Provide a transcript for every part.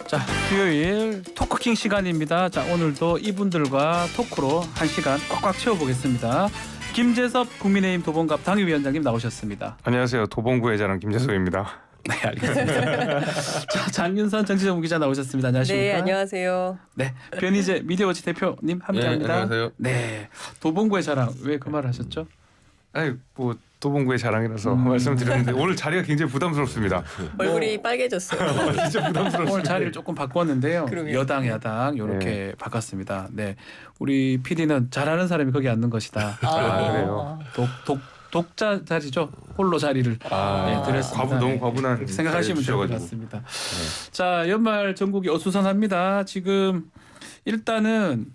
자, 수요일 토크킹 시간입니다. 자, 오늘도 이분들과 토크로 1시간 꽉꽉 채워보겠습니다. 김재섭 국민의힘 도봉갑 당협위원장님 나오셨습니다. 안녕하세요. 도봉구의 자랑 김재섭입니다. 네, 알겠습니다. 자, 장윤선 정치전문 기자 나오셨습니다. 안녕하십니까? 네, 안녕하세요. 네, 변희재 미디어워치 대표님 함께합니다. 네, 안녕하세요. 네, 도봉구의 자랑 왜 그 말을 하셨죠? 아니 뭐 도봉구의 자랑이라서 말씀드렸는데 오늘 자리가 굉장히 부담스럽습니다. 얼굴이 빨개졌어요. 진짜 부담스럽습니다. 오늘 자리를 조금 바꿨는데요. 그러게요. 여당, 야당 이렇게 바꿨습니다. 네, 우리 PD는 잘하는 사람이 거기 앉는 것이다. 그래요? 독자 자리죠. 홀로 자리를 드렸습니다. 너무 과분한 그렇게 생각하시면 될 것 자리를 같습니다. 자, 연말 전국이 어수선합니다. 지금 일단은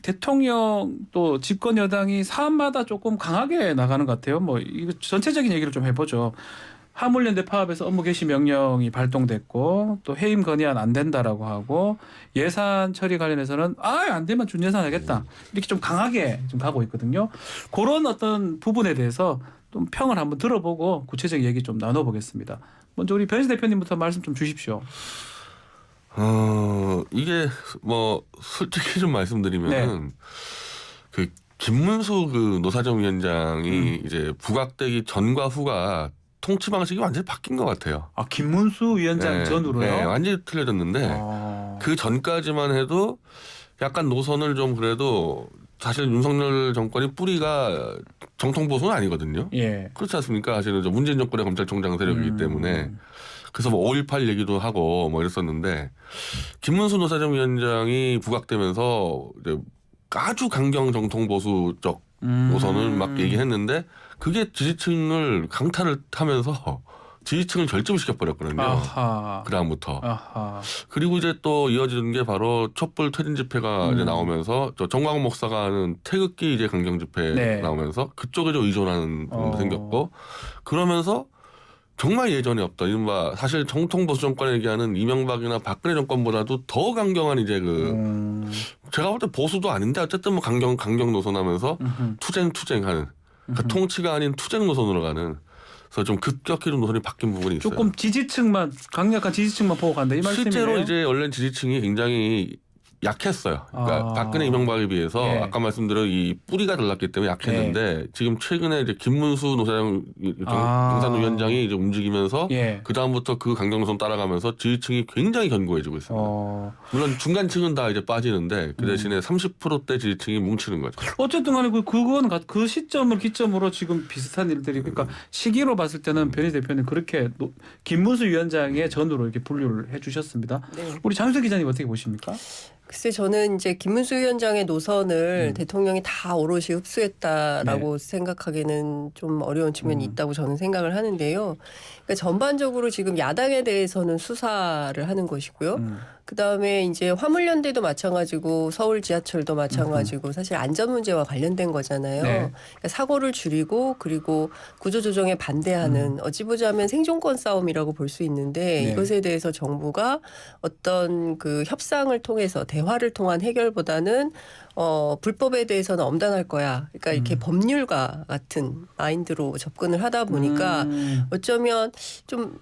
대통령 또 집권 여당이 사안마다 조금 강하게 나가는 것 같아요. 뭐 이거 전체적인 얘기를 좀 해보죠. 화물연대 파업에서 업무 개시 명령이 발동됐고 또 해임 건의안 안 된다라고 하고 예산 처리 관련해서는 안 되면 준예산 하겠다 이렇게 좀 강하게 좀 가고 있거든요. 그런 어떤 부분에 대해서 좀 평을 한번 들어보고 구체적인 얘기 좀 나눠보겠습니다. 먼저 우리 변희재 대표님부터 말씀 좀 주십시오. 이게 뭐 솔직히 좀 말씀드리면은 그 김문수 그 노사정 위원장이 이제 부각되기 전과 후가 통치 방식이 완전히 바뀐 것 같아요. 아, 김문수 위원장 전으로요? 네, 완전히 틀려졌는데 그 전까지만 해도 약간 노선을 좀 그래도 사실 윤석열 정권이 뿌리가 정통 보수는 아니거든요. 예. 그렇지 않습니까? 사실은 문재인 정권의 검찰총장 세력이기 때문에 그래서 뭐 5.18 얘기도 하고 뭐 이랬었는데 김문수 노사정 위원장이 부각되면서 이제 아주 강경 정통 보수적 노선을 막 얘기했는데 그게 지지층을 강타를 하면서 지지층을 결집시켜 버렸거든요. 아하. 그다음부터. 아하. 그리고 이제 또 이어지는 게 바로 촛불 퇴진 집회가 이제 나오면서 저 정광훈 목사가 하는 태극기 이제 강경 집회 나오면서 그쪽에 좀 의존하는 부분도 생겼고 그러면서 정말 예전에 없던 이른바 사실 정통 보수 정권에 얘기하는 이명박이나 박근혜 정권보다도 더 강경한 이제 그 제가 볼 때 보수도 아닌데 어쨌든 뭐 강경 노선하면서 투쟁하는 그러니까 통치가 아닌 투쟁 노선으로 가는 그래서 좀 급격히 좀 노선이 바뀐 부분이 있어요. 조금 지지층만 강력한 지지층만 보고 간다 이 말씀이네요. 실제로 이제 원래 지지층이 굉장히 약했어요. 그러니까 박근혜 이명박에 비해서 아까 말씀드린 이 뿌리가 달랐기 때문에 약했는데 지금 최근에 이제 김문수 노사정 경산위원장이 이제 움직이면서 그 다음부터 그 강경 노선 따라가면서 지지층이 굉장히 견고해지고 있습니다. 물론 중간층은 다 이제 빠지는데 그 대신에 30%대 지지층이 뭉치는 거죠. 어쨌든 간에 그건 그 시점을 기점으로 지금 비슷한 일들이 그러니까 시기로 봤을 때는 변희 대표님 그렇게 김문수 위원장의 전으로 이렇게 분류를 해주셨습니다. 네. 우리 장윤선 기자님 어떻게 보십니까? 글쎄 저는 이제 김문수 위원장의 노선을 대통령이 다 오롯이 흡수했다라고 생각하기는 좀 어려운 측면이 있다고 저는 생각을 하는데요. 그러니까 전반적으로 지금 야당에 대해서는 수사를 하는 것이고요. 그다음에 이제 화물연대도 마찬가지고 서울 지하철도 마찬가지고 사실 안전 문제와 관련된 거잖아요. 그러니까 사고를 줄이고 그리고 구조조정에 반대하는 어찌 보자면 생존권 싸움이라고 볼 수 있는데 이것에 대해서 정부가 어떤 그 협상을 통해서 대화를 통한 해결보다는 불법에 대해서는 엄단할 거야. 그러니까 이렇게 법률가 같은 마인드로 접근을 하다 보니까 어쩌면 좀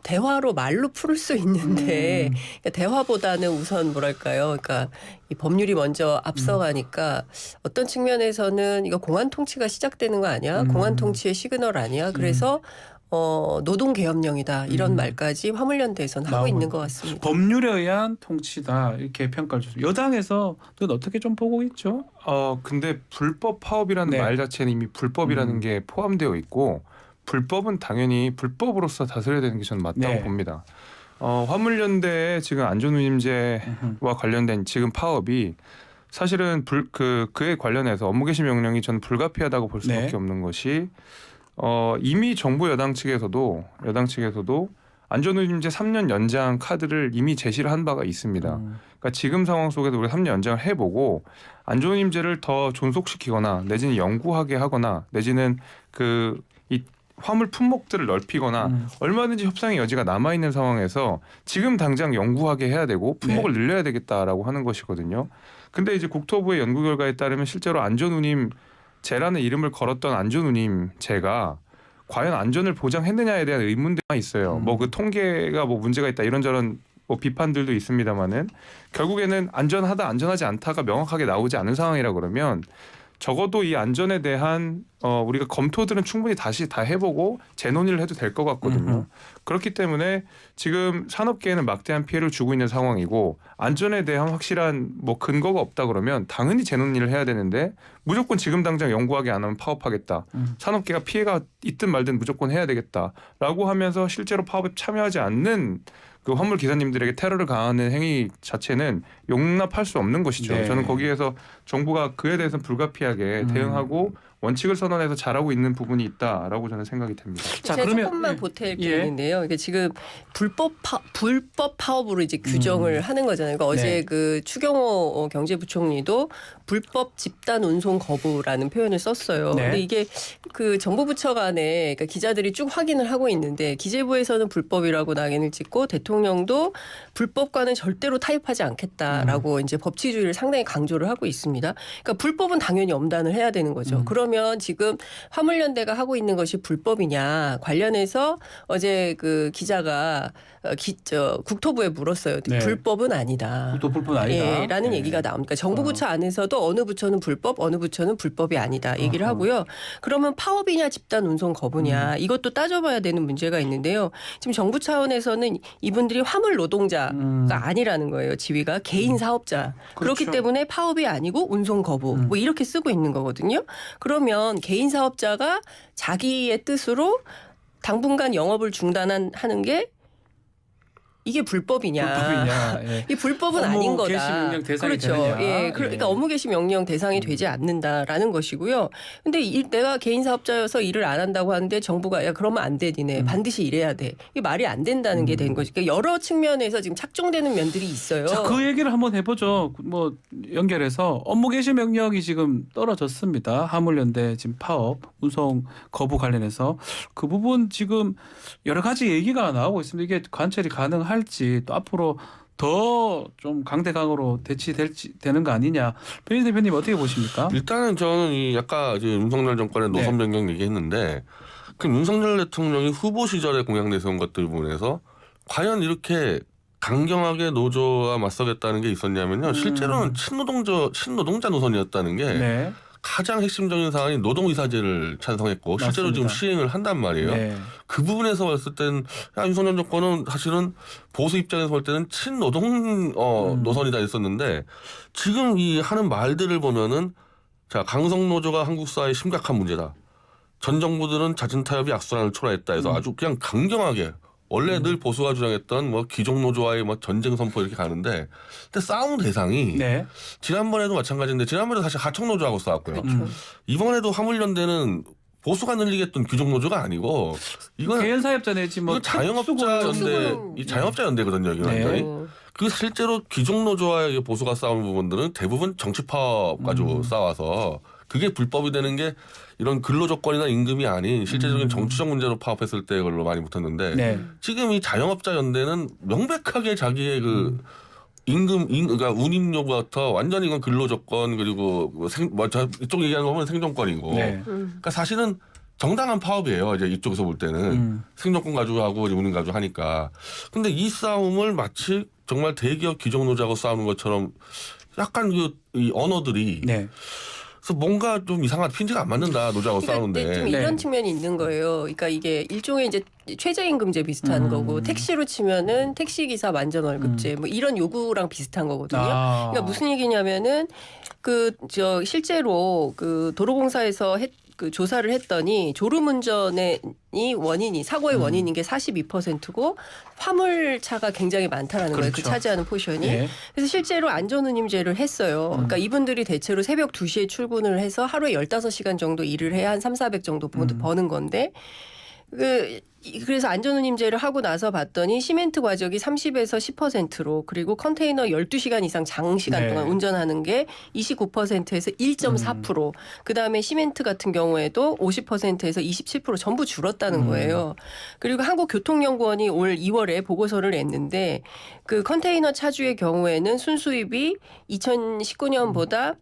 대화로 말로 풀을 수 있는데 그러니까 대화보다는 우선 뭐랄까요? 그러니까 이 법률이 먼저 앞서가니까 어떤 측면에서는 이거 공안 통치가 시작되는 거 아니야? 공안 통치의 시그널 아니야? 그래서 노동개혁령이다 이런 말까지 화물연대에서는 하고 있는 것 같습니다. 법률에 의한 통치다 이렇게 평가를 줬습니다. 여당에서는 어떻게 좀 보고 있죠? 근데 불법 파업이라는 말 자체는 이미 불법이라는 게 포함되어 있고 불법은 당연히 불법으로서 다스려야 되는 게 저는 맞다고 봅니다. 화물연대의 지금 안전운임제와 관련된 지금 파업이 사실은 그에 관련해서 업무 개시 명령이 저는 불가피하다고 볼 수밖에 없는 것이 이미 정부 여당 측에서도 안전운임제 3년 연장 카드를 이미 제시를 한 바가 있습니다. 그러니까 지금 상황 속에서 우리가 3년 연장을 해보고 안전운임제를 더 존속시키거나 내지는 영구하게 하거나 내지는 이 화물 품목들을 넓히거나 얼마든지 협상의 여지가 남아있는 상황에서 지금 당장 영구하게 해야 되고 품목을 늘려야 되겠다라고 하는 것이거든요. 근데 이제 국토부의 연구 결과에 따르면 실제로 안전운임제라는 이름을 걸었던 안전운임제가 과연 안전을 보장했느냐에 대한 의문들이 있어요. 뭐 그 통계가 뭐 문제가 있다 이런저런 뭐 비판들도 있습니다만은 결국에는 안전하다 안전하지 않다가 명확하게 나오지 않은 상황이라 그러면 적어도 이 안전에 대한 우리가 검토들은 충분히 다시 다 해보고 재논의를 해도 될 것 같거든요. 그렇기 때문에 지금 산업계에는 막대한 피해를 주고 있는 상황이고 안전에 대한 확실한 뭐 근거가 없다 그러면 당연히 재논의를 해야 되는데 무조건 지금 당장 연구하게 안 하면 파업하겠다. 산업계가 피해가 있든 말든 무조건 해야 되겠다라고 하면서 실제로 파업에 참여하지 않는 그 화물 기사님들에게 테러를 가하는 행위 자체는 용납할 수 없는 것이죠. 네. 저는 거기에서 정부가 그에 대해서는 불가피하게 대응하고 원칙을 선언해서 잘하고 있는 부분이 있다라고 저는 생각이 됩니다. 자, 제가 그러면 조금만 보탤 게 예. 있는데요. 이게 지금 불법 파업으로 이제 규정을 하는 거잖아요. 그러니까 네. 어제 그 추경호 경제부총리도 불법 집단 운송 거부라는 표현을 썼어요. 네. 근데 이게 그 정부 부처 간에 그러니까 기자들이 쭉 확인을 하고 있는데 기재부에서는 불법이라고 낙인을 찍고 대통령도 불법과는 절대로 타협하지 않겠다라고 이제 법치주의를 상당히 강조를 하고 있습니다. 그러니까 불법은 당연히 엄단을 해야 되는 거죠. 그러면 지금 화물연대가 하고 있는 것이 불법이냐 관련해서 어제 그 기자가 국토부에 물었어요. 네. 불법은 아니다. 또 불법 아니다. 예, 라는 네. 얘기가 나옵니다. 정부 부처 안에서도 어느 부처는 불법, 어느 부처는 불법이 아니다 얘기를 하고요. 그러면 파업이냐 집단 운송 거부냐 이것도 따져봐야 되는 문제가 있는데요. 지금 정부 차원에서는 이분들이 화물 노동자가 아니라는 거예요. 지위가 개인 사업자. 그렇기 그렇죠. 때문에 파업이 아니고 운송 거부 뭐 이렇게 쓰고 있는 거거든요. 그러면 개인 사업자가 자기의 뜻으로 당분간 영업을 중단하는 게 이게 불법이냐? 불법이냐? 예. 이 불법은 업무 아닌 거다. 개시 명령 대상이 그렇죠. 되느냐. 예, 그러니까 예. 업무 개시 명령 대상이 되지 않는다라는 것이고요. 근데 내가 개인 사업자여서 일을 안 한다고 하는데 정부가 야 그러면 안 돼, 니네 반드시 일해야 돼. 이게 말이 안 된다는 게 된 거죠. 그러니까 여러 측면에서 지금 착종되는 면들이 있어요. 자, 그 얘기를 한번 해보죠. 뭐 연결해서 업무 개시 명령이 지금 떨어졌습니다. 화물연대 지금 파업, 운송 거부 관련해서 그 부분 지금 여러 가지 얘기가 나오고 있습니다. 이게 관철이 가능할지 또 앞으로 더 좀 강대강으로 되는 거 아니냐. 변희 대표님 어떻게 보십니까? 일단은 저는 이 아까 이제 윤석열 정권의 네. 노선 변경 얘기했는데 그 윤석열 대통령이 후보 시절에 공약 내세운 것들 부분에서 과연 이렇게 강경하게 노조와 맞서겠다는 게 있었냐면요. 실제로는 친노동자 노선이었다는 게 네. 가장 핵심적인 사안이 노동이사제를 찬성했고 실제로 지금 맞습니다. 시행을 한단 말이에요. 네. 그 부분에서 봤을 때는 윤석열 정권은 사실은 보수 입장에서 볼 때는 친노동 노선이다 했었는데 지금 이 하는 말들을 보면은 자 강성노조가 한국 사회의 심각한 문제다. 전 정부들은 잦은 타협이 악순환을 초래했다 해서 아주 그냥 강경하게 원래 늘 보수가 주장했던 뭐 귀족노조와의 뭐 전쟁 선포 이렇게 가는데 근데 싸움 대상이 네. 지난번에도 마찬가지인데 지난번에도 사실 하청노조하고 싸웠고요. 그렇죠. 이번에도 화물연대는 보수가 늘리겠던 귀족노조가 아니고 이건 개인 사업자 내지 뭐 이거 자영업자 연대, 이 자영업자 연대거든요. 이거 네. 완전히. 그 실제로 귀족노조와 보수가 싸운 부분들은 대부분 정치 파업 가지고 싸워서 그게 불법이 되는 게 이런 근로조건이나 임금이 아닌 실제적인 정치적 문제로 파업했을 때 그걸로 많이 붙었는데 네. 지금 이 자영업자 연대는 명백하게 자기의 그 그러니까 운임료부터 완전히 이건 근로조건 그리고 이쪽 얘기하는 거 보면 생존권이고 네. 그러니까 사실은 정당한 파업이에요. 이제 이쪽에서 볼 때는 생존권 가지고 하고 운임 가지고 하니까. 근데 이 싸움을 마치 정말 대기업 귀족노조하고 싸우는 것처럼 약간 이 언어들이 네. 그래서 뭔가 좀 이상한 핀트가 안 맞는다 노조하고 싸우는데. 좀 네. 이런 측면이 있는 거예요. 그러니까 이게 일종의 이제 최저임금제 비슷한 거고 택시로 치면은 택시기사 만전월급제 뭐 이런 요구랑 비슷한 거거든요. 그러니까 무슨 얘기냐면은 실제로 그 도로공사에서 그 조사를 했더니 졸음운전의 원인이 사고의 원인인 게 42%고 화물차가 굉장히 많다라는 거예요. 그 그렇죠. 차지하는 포션이. 네. 그래서 실제로 안전운임제를 했어요. 그러니까 이분들이 대체로 새벽 2시에 출근을 해서 하루에 15시간 정도 일을 해야 한 3,400 정도 버는 건데 그래서 안전운임제를 하고 나서 봤더니 시멘트 과적이 30에서 10%로 그리고 컨테이너 12시간 이상 장시간 네. 동안 운전하는 게 29%에서 1.4%. 그다음에 시멘트 같은 경우에도 50%에서 27% 전부 줄었다는 거예요. 그리고 한국교통연구원이 올 2월에 보고서를 냈는데 그 컨테이너 차주의 경우에는 순수입이 2019년보다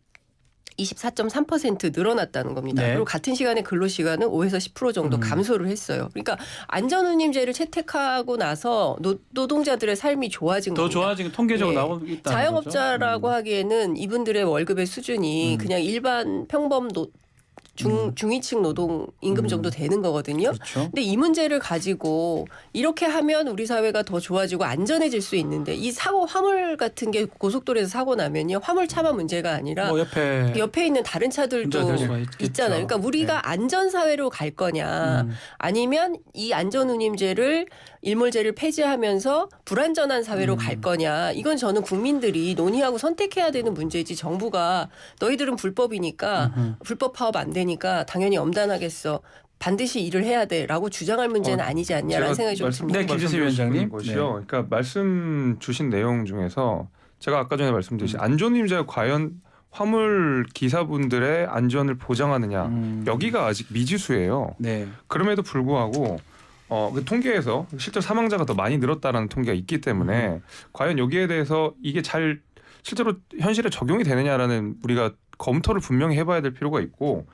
24.3% 늘어났다는 겁니다. 네. 그리고 같은 시간에 근로시간은 5에서 10% 정도 감소를 했어요. 그러니까 안전운임제를 채택하고 나서 노동자들의 삶이 좋아진 더 겁니다. 좋아지는 통계적으로 예. 나오고 있다. 자영업자라고 하기에는 이분들의 월급의 수준이 그냥 일반 평범 중위층 노동 임금 정도 되는 거거든요. 그렇죠. 근데 이 문제를 가지고 이렇게 하면 우리 사회가 더 좋아지고 안전해질 수 있는데 이 사고 화물 같은 게 고속도로에서 사고 나면요. 화물차만 문제가 아니라 뭐 옆에 있는 다른 차들도 문제가 될 수가 있겠죠. 있잖아요. 그러니까 우리가 네. 안전사회로 갈 거냐 아니면 이 안전운임제를 일몰제를 폐지하면서 불안전한 사회로 갈 거냐. 이건 저는 국민들이 논의하고 선택해야 되는 문제지 정부가 너희들은 불법이니까 불법 파업 안 되니까 당연히 엄단하겠어. 반드시 일을 해야 돼라고 주장할 문제는 아니지 않냐라는 생각이 좀 듭니다. 네, 김진수 위원장님. 것이요. 그러니까 말씀 주신 내용 중에서 제가 아까 전에 말씀드린 안전운임제가 과연 화물 기사분들의 안전을 보장하느냐 여기가 아직 미지수예요. 네. 그럼에도 불구하고 그 통계에서 실제 사망자가 더 많이 늘었다라는 통계가 있기 때문에 과연 여기에 대해서 이게 잘 실제로 현실에 적용이 되느냐라는 우리가 검토를 분명히 해봐야 될 필요가 있고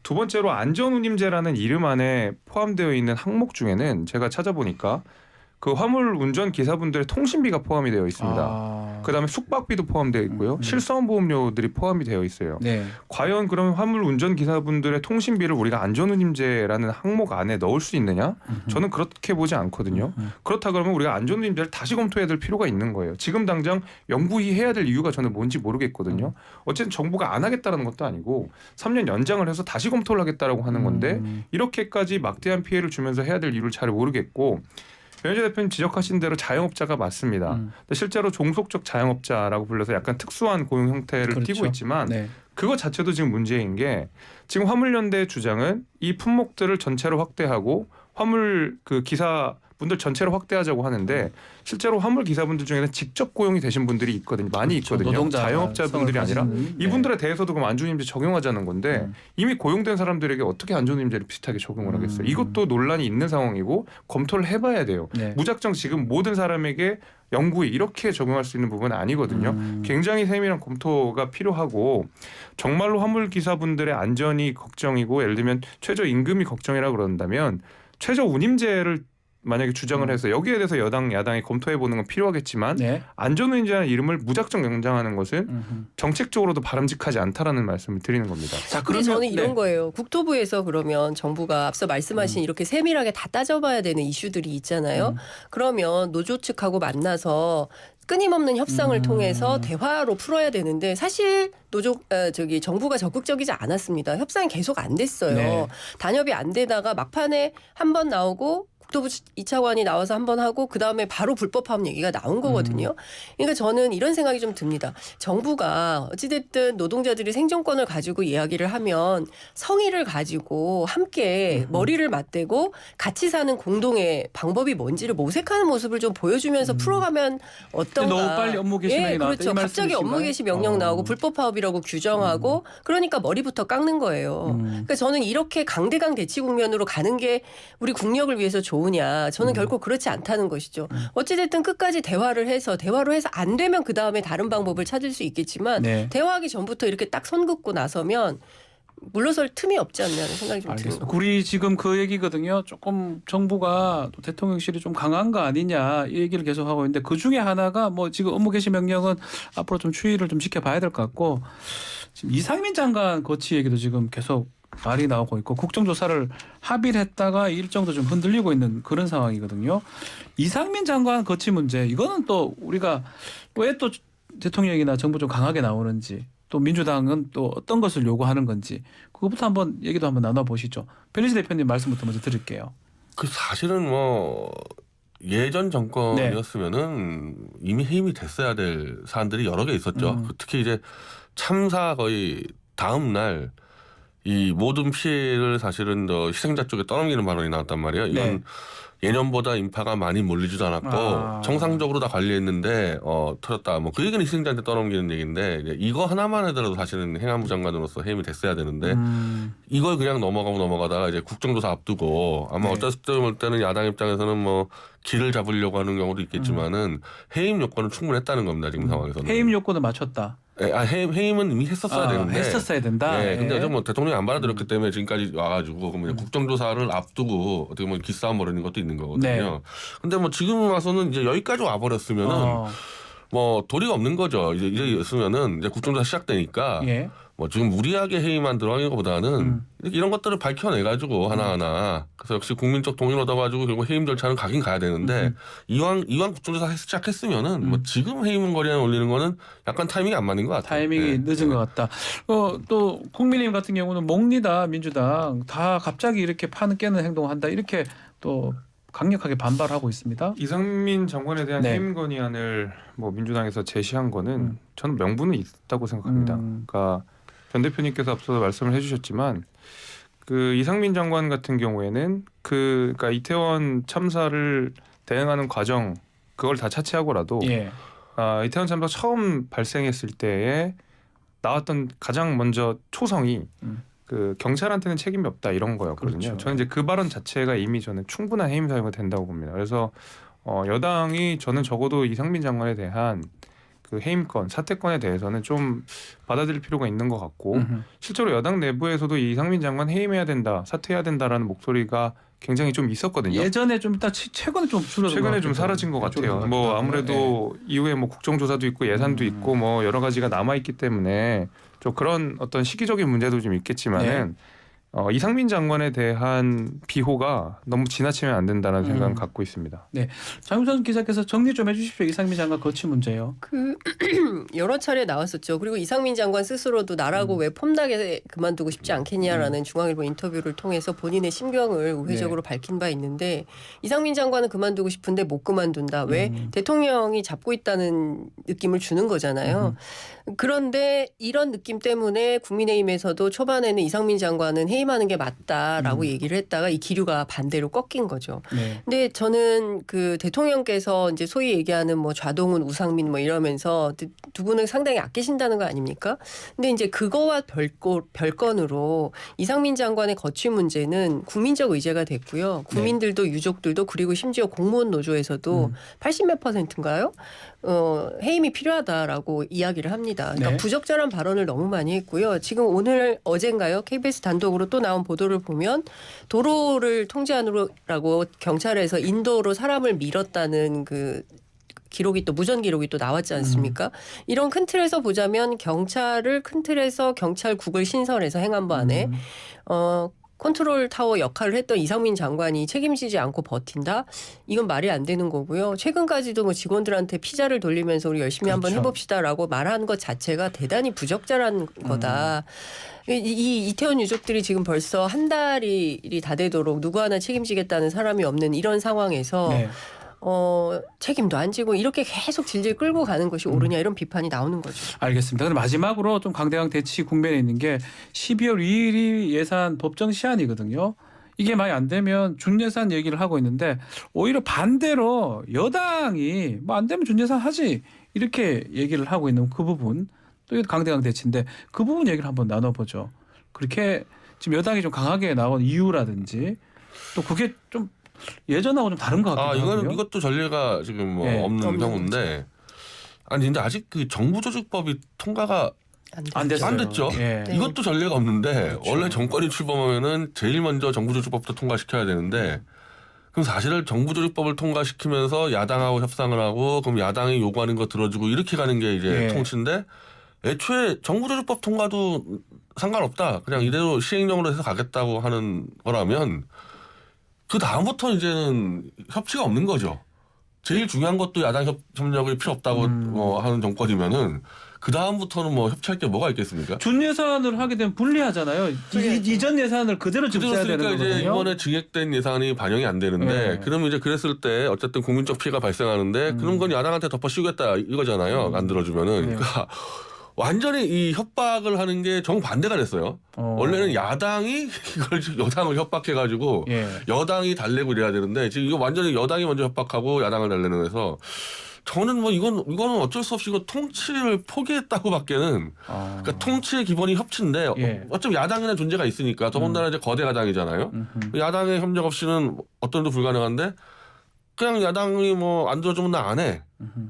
두 번째로 안전운임제라는 이름 안에 포함되어 있는 항목 중에는 제가 찾아보니까 그 화물 운전 기사분들의 통신비가 포함이 되어 있습니다. 그다음에 숙박비도 포함되어 있고요. 실손보험료들이 포함이 되어 있어요. 네. 과연 그러면 화물 운전 기사분들의 통신비를 우리가 안전운임제라는 항목 안에 넣을 수 있느냐? 저는 그렇게 보지 않거든요. 그렇다 그러면 우리가 안전운임제를 다시 검토해야 될 필요가 있는 거예요. 지금 당장 영구히 해야 될 이유가 저는 뭔지 모르겠거든요. 어쨌든 정부가 안 하겠다는 것도 아니고 3년 연장을 해서 다시 검토를 하겠다라고 하는 건데 이렇게까지 막대한 피해를 주면서 해야 될 이유를 잘 모르겠고 변희재 대표님 지적하신 대로 자영업자가 맞습니다. 근데 실제로 종속적 자영업자라고 불려서 약간 특수한 고용 형태를 그렇죠. 띠고 있지만 네. 그거 자체도 지금 문제인 게 지금 화물연대의 주장은 이 품목들을 전체로 확대하고 화물 그 기사분들 전체로 확대하자고 하는데 실제로 화물 기사분들 중에는 직접 고용이 되신 분들이 있거든요. 많이 그렇죠. 있거든요. 노동자 자영업자분들이 아니라 네. 이분들에 대해서도 그럼 안전운임제 적용하자는 건데 이미 고용된 사람들에게 어떻게 안전운임제를 비슷하게 적용을 하겠어요. 이것도 논란이 있는 상황이고 검토를 해봐야 돼요. 네. 무작정 지금 모든 사람에게 영구히 이렇게 적용할 수 있는 부분은 아니거든요. 굉장히 세밀한 검토가 필요하고 정말로 화물 기사분들의 안전이 걱정이고 예를 들면 최저 임금이 걱정이라 그런다면 최저 운임제를 만약에 주장을 해서 여기에 대해서 여당 야당이 검토해 보는 건 필요하겠지만 네. 안전운임제라는 이름을 무작정 연장하는 것은 정책적으로도 바람직하지 않다라는 말씀을 드리는 겁니다. 자, 근데 그러면 저는 이런 네. 거예요. 국토부에서 그러면 정부가 앞서 말씀하신 이렇게 세밀하게 다 따져봐야 되는 이슈들이 있잖아요. 그러면 노조 측하고 만나서 끊임없는 협상을 통해서 대화로 풀어야 되는데 사실 정부가 적극적이지 않았습니다. 협상이 계속 안 됐어요. 네. 단협이 안 되다가 막판에 한 번 나오고 국토부 2차관이 나와서 한 번 하고 그다음에 바로 불법 파업 얘기가 나온 거거든요. 그러니까 저는 이런 생각이 좀 듭니다. 정부가 어찌됐든 노동자들이 생존권을 가지고 이야기를 하면 성의를 가지고 함께 머리를 맞대고 같이 사는 공동의 방법이 뭔지를 모색하는 모습을 좀 보여주면서 풀어가면 어떤가. 너무 빨리 업무 개시명이 나왔다, 그렇죠. 이 갑자기 업무 말씀이신가요? 개시 명령 나오고 불법 파업이라고 규정하고 그러니까 머리부터 깎는 거예요. 그러니까 저는 이렇게 강대강 대치 국면으로 가는 게 우리 국력을 위해서 좋으냐. 저는 결코 그렇지 않다는 것이죠. 어찌됐든 끝까지 대화로 해서 안 되면 그다음에 다른 방법을 찾을 수 있겠지만 네. 대화하기 전부터 이렇게 딱 선 긋고 나서면 물러설 틈이 없지 않냐는 생각이 좀 드는 알겠습니다. 거예요. 우리 지금 그 얘기거든요. 조금 정부가 또 대통령실이 좀 강한 거 아니냐 이 얘기를 계속 하고 있는데 그 중에 하나가 뭐 지금 업무 개시 명령은 앞으로 좀 추이를 좀 지켜봐야 될 것 같고 지금 이상민 장관 거치 얘기도 지금 계속 말이 나오고 있고 국정조사를 합의를 했다가 일정도 좀 흔들리고 있는 그런 상황이거든요. 이상민 장관 거치 문제 이거는 또 우리가 왜 또 대통령이나 정부 좀 강하게 나오는지 또 민주당은 또 어떤 것을 요구하는 건지 그것부터 한번 얘기도 한번 나눠보시죠. 변희재 대표님 말씀부터 먼저 드릴게요. 그 사실은 뭐 예전 정권이었으면은 이미 해임이 됐어야 될 사안들이 여러 개 있었죠. 특히 이제 참사 거의 다음 날 이 모든 피해를 사실은 희생자 쪽에 떠넘기는 발언이 나왔단 말이에요. 이건 네. 예년보다 인파가 많이 몰리지도 않았고 정상적으로 다 관리했는데 터졌다. 뭐 그 얘기는 희생자한테 떠넘기는 얘기인데 이제 이거 하나만 하더라도 사실은 행안부 장관으로서 해임이 됐어야 되는데 이걸 그냥 넘어가다가 이제 국정조사 앞두고 아마 네. 어쩔 때는 야당 입장에서는 뭐 길을 잡으려고 하는 경우도 있겠지만은 해임 요건은 충분했다는 겁니다. 지금 상황에서는. 해임 요건을 맞췄다. 해임은 이미 했었어야 되는데. 했었어야 된다. 네, 근데 예. 어제 뭐 대통령이 안 받아들였기 때문에 지금까지 와가지고 그러면 국정조사를 앞두고 어떻게 보면 기싸움 벌이는 것도 있는 거거든요. 네. 근데 뭐 지금 와서는 이제 여기까지 와버렸으면은 뭐 도리가 없는 거죠. 이제 이랬으면은 이제 국정조사 시작되니까 예. 뭐 지금 무리하게 해임한 들어가는 것보다는 이런 것들을 밝혀내가지고 하나하나 그래서 역시 국민적 동의를 얻어가지고 결국 해임 절차는 가긴 가야 되는데 이왕 국정조사 시작했으면은 뭐 지금 해임 거리에 올리는 거는 약간 타이밍이 안 맞는 것 같아요. 타이밍이 늦은 것 같다. 또 국민의힘 같은 경우는 몽리다 민주당 다 갑자기 이렇게 판을 깨는 행동을 한다 이렇게 또 강력하게 반발하고 있습니다. 이상민 장관에 대한 네. 해임 건의안을 뭐 민주당에서 제시한 거는 저는 명분은 있다고 생각합니다. 그러니까 변 대표님께서 앞서서 말씀을 해주셨지만 그 이상민 장관 같은 경우에는 그러니까 이태원 참사를 대응하는 과정 그걸 다 차치하고라도 예. 이태원 참사 처음 발생했을 때에 나왔던 가장 먼저 초성이 그 경찰한테는 책임이 없다 이런 거였거든요. 그렇죠. 저는 이제 그 발언 자체가 이미 저는 충분한 해임 사유가 된다고 봅니다. 그래서 여당이 저는 적어도 이상민 장관에 대한 그 해임권, 사퇴권에 대해서는 좀 받아들일 필요가 있는 것 같고 실제로 여당 내부에서도 이상민 장관 해임해야 된다, 사퇴해야 된다라는 목소리가 굉장히 좀 있었거든요. 예전에 좀 있다 최근에 좀 줄어든 최근에 좀 사라진 것 같아요. 뭐 아무래도 이후에 뭐 국정조사도 있고 예산도 있고 뭐 여러 가지가 남아 있기 때문에 좀 그런 어떤 시기적인 문제도 좀 있겠지만은 이상민 장관에 대한 비호가 너무 지나치면 안 된다는 생각은 갖고 있습니다. 네, 장윤선 기자께서 정리 좀 해주십시오. 이상민 장관 거취 문제요. 그 여러 차례 나왔었죠. 그리고 이상민 장관 스스로도 나라고 왜 폼나게 그만두고 싶지 않겠냐라는 중앙일보 인터뷰를 통해서 본인의 심경을 우회적으로 밝힌 바 있는데 이상민 장관은 그만두고 싶은데 못 그만둔다. 왜? 대통령이 잡고 있다는 느낌을 주는 거잖아요. 그런데 이런 느낌 때문에 국민의힘에서도 초반에는 이상민 장관은 해임하는 게 맞다라고 얘기를 했다가 이 기류가 반대로 꺾인 거죠. 네. 근데 저는 그 대통령께서 이제 소위 얘기하는 뭐 좌동훈, 우상민 뭐 이러면서 두 분을 상당히 아끼신다는 거 아닙니까? 근데 이제 그거와 별건으로 이상민 장관의 거취 문제는 국민적 의제가 됐고요. 국민들도 유족들도 그리고 심지어 공무원 노조에서도 80몇 %인가요? 해임이 필요하다라고 이야기를 합니다. 그러니까 네. 부적절한 발언을 너무 많이 했고요. 지금 오늘 어젠가요? KBS 단독으로 또 나온 보도를 보면 도로를 통제하느라고 경찰에서 인도로 사람을 밀었다는 그 기록이 또 무전 기록이 또 나왔지 않습니까? 이런 큰 틀에서 보자면 경찰을 큰 틀에서 경찰국을 신설해서 행안부 안에 컨트롤 타워 역할을 했던 이상민 장관이 책임지지 않고 버틴다? 이건 말이 안 되는 거고요. 최근까지도 뭐 직원들한테 피자를 돌리면서 우리 열심히 한번 해봅시다라고 말한 것 자체가 대단히 부적절한 거다. 이 이태원 유족들이 지금 벌써 한 달이 다 되도록 누구 하나 책임지겠다는 사람이 없는 이런 상황에서 네. 책임도 안 지고 이렇게 계속 질질 끌고 가는 것이 옳으냐 이런 비판이 나오는 거죠. 알겠습니다. 그럼 마지막으로 좀 강대강 대치 국면에 있는 게 12월 2일이 예산 법정 시한이거든요. 이게 많이 안 되면 준예산 얘기를 하고 있는데 오히려 반대로 여당이 뭐 안 되면 준예산 하지 이렇게 얘기를 하고 있는 그 부분 또 이게 강대강 대치인데 그 부분 얘기를 한번 나눠보죠. 그렇게 지금 여당이 좀 강하게 나온 이유라든지 또 그게 좀 예전하고 좀 다른 것 같기도 하고요. 이것도 전례가 지금 뭐 네. 없는 경우인데 아니 근데 아직 그 정부조직법이 통과가 안 됐어요. 안 됐죠. 예. 네. 이것도 전례가 없는데 그렇죠. 원래 정권이 출범하면은 제일 먼저 정부조직법부터 통과시켜야 되는데 그럼 사실은 정부조직법을 통과시키면서 야당하고 협상을 하고 그럼 야당이 요구하는 거 들어주고 이렇게 가는 게 이제 예. 통치인데 애초에 정부조직법 통과도 상관없다. 그냥 이대로 시행령으로 해서 가겠다고 하는 거라면 그 다음부터 이제는 협치가 없는 거죠. 제일 중요한 것도 야당 협력이 필요 없다고 하는 정권이면은 그 다음부터는 뭐 협치할 게 뭐가 있겠습니까? 준 예산을 하게 되면 불리하잖아요. 이전 예산을 그대로 지금 써야 되는 그러니까 이제 거거든요. 이번에 증액된 예산이 반영이 안 되는데 네. 그러면 이제 그랬을 때 어쨌든 국민적 피해가 발생하는데 그런 건 야당한테 덮어 씌우겠다 이거잖아요. 안 들어주면은. 네. 그러니까 완전히 이 협박을 하는 게 정반대가 됐어요. 원래는 야당이 이걸 여당을 협박해가지고 예. 여당이 달래고 이래야 되는데 지금 이거 완전히 여당이 먼저 협박하고 야당을 달래는 해서 저는 뭐 이거는 어쩔 수 없이 이거 통치를 포기했다고밖에는 그러니까 통치의 기본이 협치인데 예. 어차피 야당이라는 존재가 있으니까 더군다나 이제 거대 야당이잖아요. 야당의 협력 없이는 어떤 일도 불가능한데 그냥 야당이 뭐 안 들어주면 나 안 해.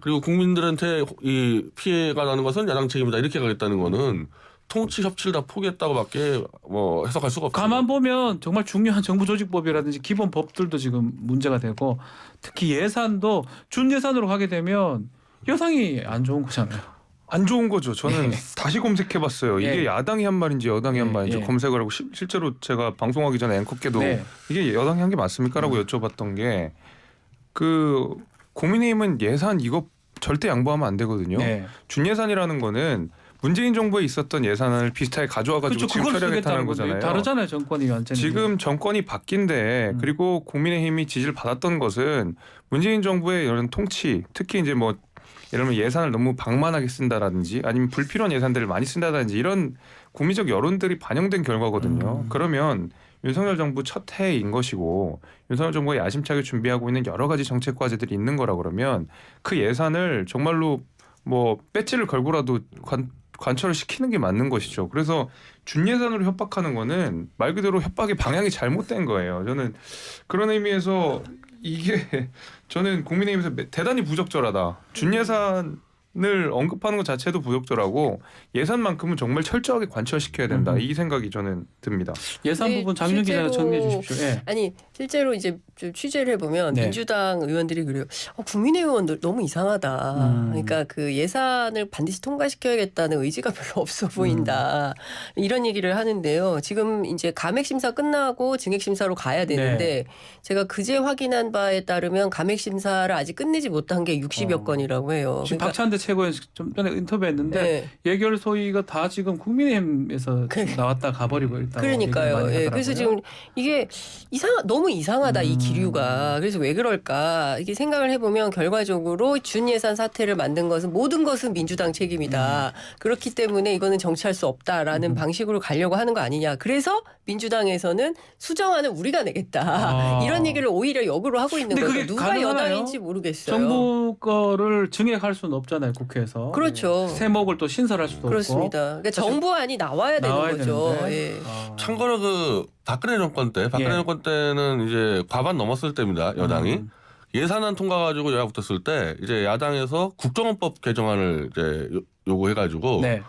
그리고 국민들한테 이 피해가 나는 것은 야당 책임이다 이렇게 가겠다는 거는 통치 협치를 다 포기했다고밖에 뭐 해석할 수가 없어요. 가만 보면 정말 중요한 정부 조직법이라든지 기본 법들도 지금 문제가 되고 특히 예산도 준 예산으로 가게 되면 여상이 안 좋은 거잖아요. 안 좋은 거죠. 저는 다시 검색해봤어요. 이게 네. 야당이 한 말인지 여당이 한 네. 말인지 네. 검색을 하고 실제로 제가 방송하기 전에 앵커께도 네. 이게 여당이 한 게 맞습니까라고 여쭤봤던 게 그 국민의힘은 예산 이거 절대 양보하면 안 되거든요. 네. 준예산이라는 거는 문재인 정부에 있었던 예산을 비슷하게 가져와가지고 그렇죠. 지금 그걸 처리하겠다는 쓰겠다는 거잖아요. 거잖아요. 다르잖아요. 정권이 완전히. 지금 정권이 바뀐데 그리고 국민의힘이 지지를 받았던 것은 문재인 정부의 이런 통치, 특히 이제 뭐 예를 들면 예산을 너무 방만하게 쓴다라든지 아니면 불필요한 예산들을 많이 쓴다든지 이런 국민적 여론들이 반영된 결과거든요. 그러면 윤석열 정부 첫 해인 것이고 윤석열 정부가 야심차게 준비하고 있는 여러 가지 정책 과제들이 있는 거라 그러면 그 예산을 정말로 뭐 배지를 걸고라도 관철을 시키는 게 맞는 것이죠. 그래서 준예산으로 협박하는 거는 말 그대로 협박의 방향이 잘못된 거예요. 저는 그런 의미에서 이게 저는 국민의힘에서 대단히 부적절하다. 준예산을 언급하는 것 자체도 부적절하고 예산만큼은 정말 철저하게 관철시켜야 된다. 이 생각이 저는 듭니다. 예산 네, 부분 장윤 기자가 실제로- 정리해 주십시오. 예. 아니 실제로 이제 좀 취재를 해보면 네. 민주당 의원들이 그래요. 국민의 의원들 너무 이상하다. 그러니까 그 예산을 반드시 통과시켜야겠다는 의지가 별로 없어 보인다. 이런 얘기를 하는데요. 지금 이제 감액 심사 끝나고 증액 심사로 가야 되는데 제가 그제 확인한 바에 따르면 감액 심사를 아직 끝내지 못한 게 60여 건이라고 해요. 지금 그러니까 박찬대 최고위원 좀 전에 인터뷰했는데 네. 예결 소위가 다 지금 국민의힘에서 나왔다 가버리고 일단 그러니까요. 예, 그래서 지금 이게 너무 이상하다 이 기류가. 그래서 왜 그럴까 이게 생각을 해보면 결과적으로 준예산 사태를 만든 것은 모든 것은 민주당 책임이다. 그렇기 때문에 이거는 정치할 수 없다라는 방식으로 가려고 하는 거 아니냐. 그래서 민주당에서는 수정안은 우리가 내겠다. 이런 얘기를 오히려 역으로 하고 있는 근데 거죠. 그게 누가 가능하나요? 여당인지 모르겠어요. 정부 거를 증액할 수는 없잖아요 국회에서. 그렇죠. 세목을 또 신설할 수도 그렇습니다. 없고. 그러니까 정부안이 나와야 되는 나와야 거죠. 되는데. 예. 참고로 그 박근혜 정권 때 정권 때는 이제 과반 넘었을 때입니다. 여당이 예산안 통과 가지고 여야 붙었을 때 이제 야당에서 국정원법 개정안을 이제 요구해가지고 네.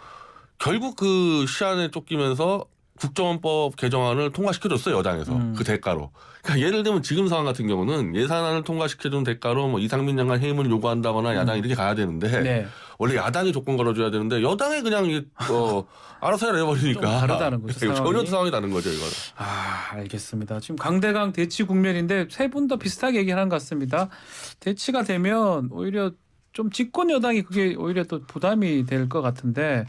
결국 그 시한에 쫓기면서 국정원법 개정안을 통과시켜줬어요 여당에서 그 대가로. 그러니까 예를 들면 지금 상황 같은 경우는 예산안을 통과시켜준 대가로 뭐 이상민 장관 해임을 요구한다거나 야당이 이렇게 가야 되는데 네. 원래 야당이 조건 걸어줘야 되는데 여당이 그냥 알아서 해버리니까 좀 다르다는 거죠, 전혀 상황이. 상황이 다른 거죠 이거는. 알겠습니다. 지금 강대강 대치 국면인데 세 분 다 비슷하게 얘기하는 것 같습니다. 대치가 되면 오히려 좀 집권 여당이 그게 오히려 또 부담이 될 것 같은데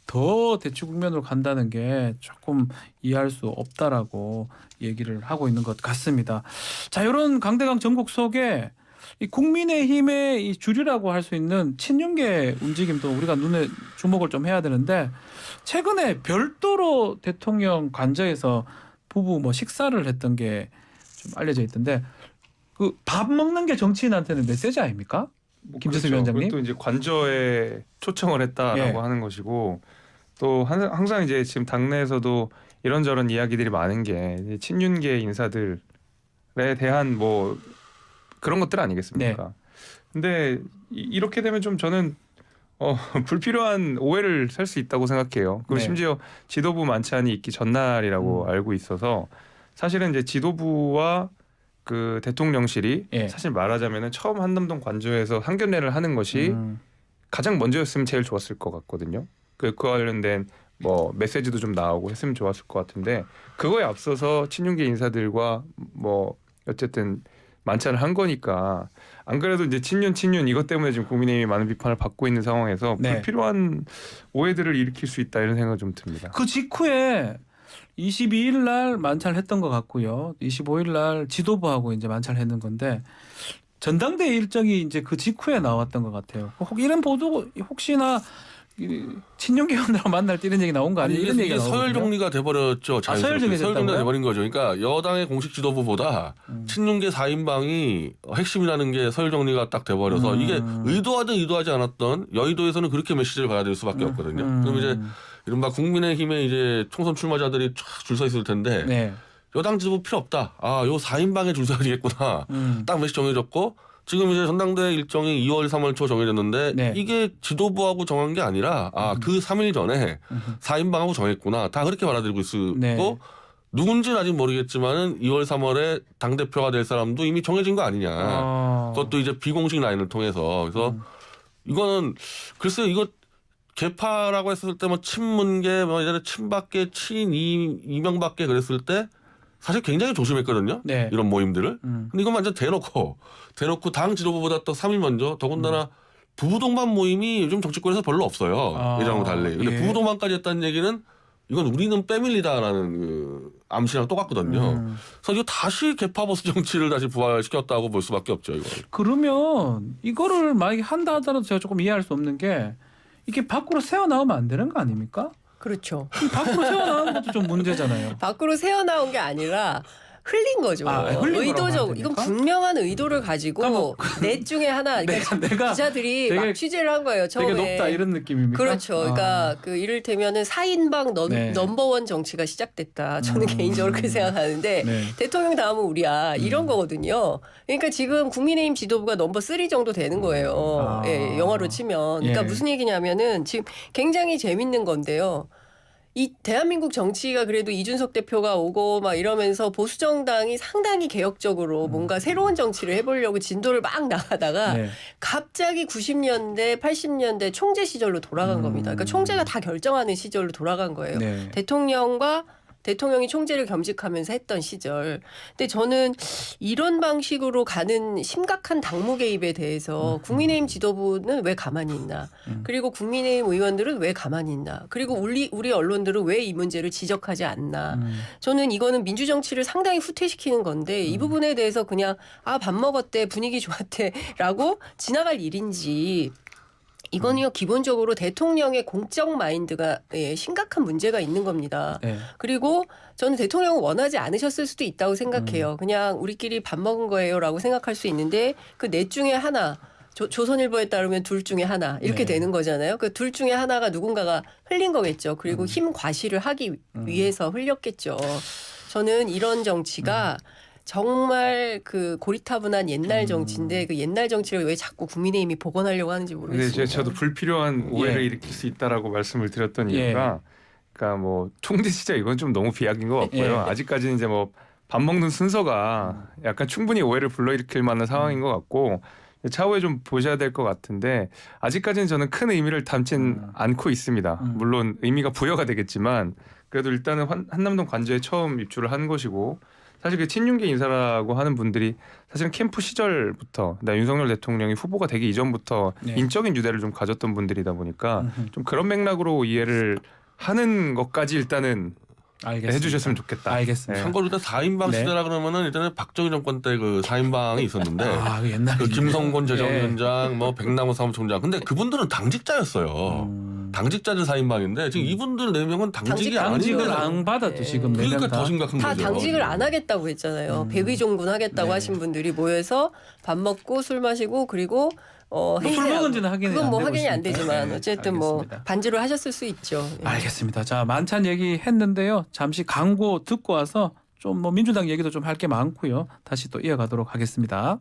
더 대치 국면으로 간다는 게 조금 이해할 수 없다라고 얘기를 하고 있는 것 같습니다. 자, 이런 강대강 전국 속에 이 국민의힘의 이 주류라고 할 수 있는 친윤계 움직임도 우리가 눈에 주목을 좀 해야 되는데 최근에 별도로 대통령 관저에서 부부 뭐 식사를 했던 게 좀 알려져 있던데 그 밥 먹는 게 정치인한테는 메시지 아닙니까? 김재수 위원장님. 또 이제 관저에 초청을 했다라고 예. 하는 것이고 또 항상 이제 지금 당내에서도 이런저런 이야기들이 많은 게 이제 친윤계 인사들에 대한 뭐 그런 것들 아니겠습니까? 네. 근데 이렇게 되면 좀 저는 불필요한 오해를 살 수 있다고 생각해요. 그리고 네. 심지어 지도부 만찬이 있기 전날이라고 알고 있어서 사실은 이제 지도부와 그 대통령실이 예. 사실 말하자면은 처음 한남동 관저에서 상견례를 하는 것이 가장 먼저였으면 제일 좋았을 것 같거든요. 그 관련된 뭐 메시지도 좀 나오고 했으면 좋았을 것 같은데 그거에 앞서서 친윤계 인사들과 뭐 어쨌든 만찬을 한 거니까 안 그래도 이제 친윤 이것 때문에 지금 국민의힘이 많은 비판을 받고 있는 상황에서 네. 불필요한 오해들을 일으킬 수 있다 이런 생각이 좀 듭니다. 그 직후에 22일 날 만찬을 했던 것 같고요. 25일 날 지도부하고 이제 만찬을 했는 건데 전당대회 일정이 이제 그 직후에 나왔던 것 같아요. 이런 보도 혹시나 친윤계원들하고 만날 때 이런 얘기 나온 거 아니에요? 이런 이게 얘기가 서열 나오거든요. 정리가 돼버렸죠. 서열 정리 서열 정리가 됐다고요? 돼버린 거죠. 그러니까 여당의 공식 지도부보다 친윤계 4인방이 핵심이라는 게 서열 정리가 딱 돼버려서 이게 의도하든 의도하지 않았던 여의도에서는 그렇게 메시지를 가야 될 수밖에 없거든요. 그럼 이제 이른바 국민의힘의 이제 총선 출마자들이 쫙 줄 서 있을 텐데 네. 여당 지도부 필요 없다. 요 4인방에 줄 서야 되겠구나. 딱 메시지 정해졌고 지금 이제 전당대 일정이 2월 3월 초 정해졌는데 네. 이게 지도부하고 정한 게 아니라 그 3일 전에 4인방하고 정했구나. 다 그렇게 받아들이고 있고 네. 누군지는 아직 모르겠지만은 2월 3월에 당대표가 될 사람도 이미 정해진 거 아니냐. 그것도 이제 비공식 라인을 통해서. 그래서 이거는 글쎄요. 이거 개파라고 했을 때 뭐 친문계 뭐 예전에 친박계 친이명박계 그랬을 때 사실 굉장히 조심했거든요. 네. 이런 모임들을. 근데 이건 완전 대놓고 당 지도부보다 또 3일 먼저 더군다나 부부동반 모임이 요즘 정치권에서 별로 없어요. 예전하고 달리. 근데 예. 부부동반까지 했다는 얘기는 이건 우리는 패밀리다라는 그 암시랑 똑같거든요. 그래서 이거 다시 개파보수 정치를 다시 부활시켰다고 볼 수밖에 없죠. 이거. 그러면 이거를 만약에 한다 하더라도 제가 조금 이해할 수 없는 게 이게 밖으로 새어 나오면 안 되는 거 아닙니까? 그렇죠. 밖으로 새어 나오는 것도 좀 문제잖아요. 밖으로 새어나온 게 아니라 흘린 거죠. 흘린 거라고 의도적. 하면 이건 됩니까? 분명한 의도를 가지고 그러니까 넷 중에 하나. 그러니까 내가 기자들이 되게- 막 취재를 한 거예요. 처음에. 되게 높다 이런 느낌입니까? 그렇죠. 그러니까 그 이를테면은 4인방 네. 넘버원 정치가 시작됐다. 저는 개인적으로 그렇게 생각하는데 네. 대통령 다음은 우리야. 이런 거거든요. 그러니까 지금 국민의힘 지도부가 넘버 3 정도 되는 거예요. 예, 영화로 치면. 그러니까 예. 무슨 얘기냐면은 지금 굉장히 재밌는 건데요. 이 대한민국 정치가 그래도 이준석 대표가 오고 막 이러면서 보수 정당이 상당히 개혁적으로 뭔가 새로운 정치를 해보려고 진도를 막 나가다가 네. 갑자기 90년대, 80년대 총재 시절로 돌아간 겁니다. 그러니까 총재가 다 결정하는 시절로 돌아간 거예요. 네. 대통령이 총재를 겸직하면서 했던 시절. 근데 저는 이런 방식으로 가는 심각한 당무 개입에 대해서 국민의힘 지도부는 왜 가만히 있나. 그리고 국민의힘 의원들은 왜 가만히 있나. 그리고 우리 언론들은 왜 이 문제를 지적하지 않나. 저는 이거는 민주정치를 상당히 후퇴시키는 건데 이 부분에 대해서 그냥 밥 먹었대 분위기 좋았대라고 지나갈 일인지 이건요 기본적으로 대통령의 공적 마인드가 심각한 문제가 있는 겁니다. 네. 그리고 저는 대통령은 원하지 않으셨을 수도 있다고 생각해요. 그냥 우리끼리 밥 먹은 거예요라고 생각할 수 있는데 그 넷 중에 하나 조선일보에 따르면 둘 중에 하나 이렇게 네. 되는 거잖아요. 그 둘 중에 하나가 누군가가 흘린 거겠죠. 그리고 힘 과시를 하기 위해서 흘렸겠죠. 저는 이런 정치가 정말 그 고리타분한 옛날 정치인데 그 옛날 정치를 왜 자꾸 국민의힘이 복원하려고 하는지 근데 모르겠습니다. 저도 불필요한 오해를 예. 일으킬 수 있다라고 말씀을 드렸던 예. 이유가 그러니까 뭐 총재 시절 이건 좀 너무 비약인 것 같고요. 예. 아직까지는 이제 뭐 밥 먹는 순서가 약간 충분히 오해를 불러일으킬 만한 상황인 것 같고 차후에 좀 보셔야 될 것 같은데 아직까지는 저는 큰 의미를 담진 않고 있습니다. 물론 의미가 부여가 되겠지만 그래도 일단은 한남동 관저에 처음 입주를 한 것이고 사실 그 친윤계 인사라고 하는 분들이 사실은 캠프 시절부터 윤석열 대통령이 후보가 되기 이전부터 네. 인적인 유대를 좀 가졌던 분들이다 보니까 좀 그런 맥락으로 이해를 하는 것까지 일단은 알겠습니다. 해주셨으면 좋겠다. 알겠습니다. 참고로 일단 4인방 네. 시대라 그러면은 일단은 박정희 정권 때 그 4인방이 있었는데 그 옛날 그 김성곤 예. 재정위원장, 뭐 백남호 사무총장. 근데 그분들은 당직자였어요. 당직자들 4인방인데 지금 이분들 4명은 당직이 당직을 아니에요. 안 받았죠 지금 그러니까 내년 다. 더 심각한 다 거죠. 당직을 안 하겠다고 했잖아요. 배위종군 하겠다고 네. 하신 분들이 모여서 밥 먹고 술 마시고 그리고 술 먹은지는 확인이 그건 안 뭐 되고 확인이 안 있으니까. 되지만 네, 어쨌든 알겠습니다. 뭐 반지로 하셨을 수 있죠. 예. 알겠습니다. 자 만찬 얘기 했는데요. 잠시 광고 듣고 와서 좀 뭐 민주당 얘기도 좀 할 게 많고요. 다시 또 이어가도록 하겠습니다.